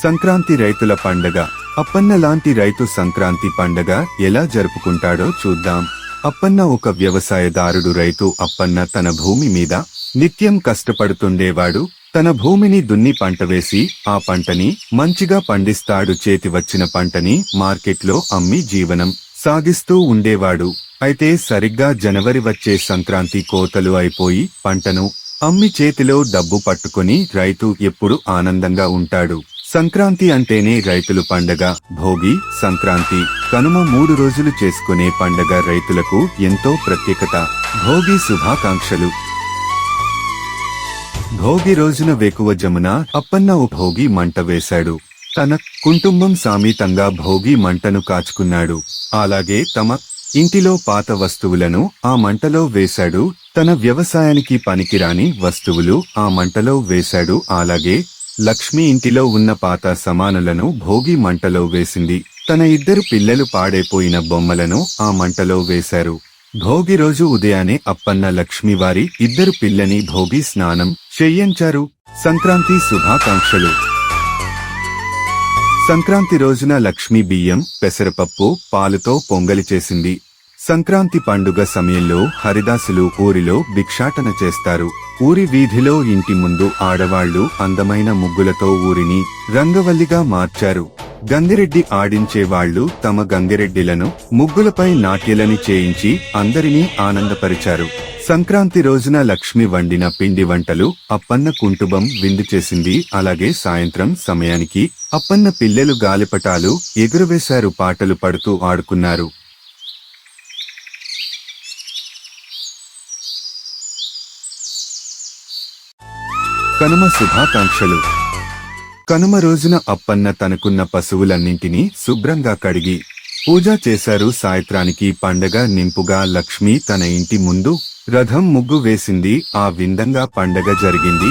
సంక్రాంతి రైతుల పండగ. అప్పన్న లాంటి రైతు సంక్రాంతి పండగ ఎలా జరుపుకుంటాడో చూద్దాం. అప్పన్న ఒక వ్యవసాయదారుడు రైతు. అప్పన్న తన భూమి మీద నిత్యం కష్టపడుతుండేవాడు. తన భూమిని దున్ని పంట వేసి ఆ పంటని మంచిగా పండిస్తాడు. చేతి వచ్చిన పంటని మార్కెట్లో అమ్మి జీవనం సాగిస్తూ ఉండేవాడు. అయితే సరిగ్గా జనవరి వచ్చే సంక్రాంతి కోతలు అయిపోయి పంటను అమ్మి చేతిలో డబ్బు పట్టుకుని రైతు ఎప్పుడు ఆనందంగా ఉంటాడు. సంక్రాంతి అంటేనే రైతులు పండగ. భోగి, సంక్రాంతి, కనుమ 3 రోజులు చేసుకునే పండగ రైతులకు ఎంతో ప్రత్యేకత. భోగి శుభాకాంక్షలు. భోగి రోజున వేకువజమున అప్పన్న ఓ భోగి మంట వేశాడు. తన కుటుంబం సమేతంగా భోగి మంటను కాచుకున్నాడు. అలాగే తమ ఇంటిలో పాత వస్తువులను ఆ మంటలో వేశాడు. తన వ్యవసాయానికి పనికిరాని వస్తువులు ఆ మంటలో వేశాడు. అలాగే లక్ష్మి ఇంటిలో ఉన్న పాత సామానులను భోగి మంటలో వేసింది. తన 2 పిల్లలు పాడైపోయిన బొమ్మలను ఆ మంటలో వేశారు. భోగి రోజు ఉదయాన్నే అప్పన్న లక్ష్మివారి 2 పిల్లని భోగి స్నానం చేయించారు. సంక్రాంతి శుభాకాంక్షలు. సంక్రాంతి రోజున లక్ష్మి బియ్యం, పెసరపప్పు, పాలుతో పొంగలి చేసింది. సంక్రాంతి పండుగ సమయంలో హరిదాసులు ఊరిలో భిక్షాటన చేస్తారు. ఊరి వీధిలో ఇంటి ముందు ఆడవాళ్లు అందమైన ముగ్గులతో ఊరిని రంగవల్లిగా మార్చారు. గంగిరెడ్డి ఆడించేవాళ్లు తమ గంగిరెడ్డిలను ముగ్గులపై నాట్యాలని చేయించి అందరినీ ఆనందపరిచారు. సంక్రాంతి రోజున లక్ష్మి వండిన పిండి వంటలు అప్పన్న కుటుంబం విందు చేసింది. అలాగే సాయంత్రం సమయానికి అప్పన్న పిల్లలు గాలిపటాలు ఎగురవేశారు. పాటలు పడుతూ ఆడుకున్నారు. కనుమ శుభాకాంక్షలు. కనుమ రోజున అప్పన్న తనకున్న పశువులన్నింటినీ శుభ్రంగా కడిగి పూజ చేశారు. సాయంత్రానికి పండగ నింపుగా లక్ష్మి తన ఇంటి ముందు రథం ముగ్గు వేసింది. ఆ విందంగా పండగ జరిగింది.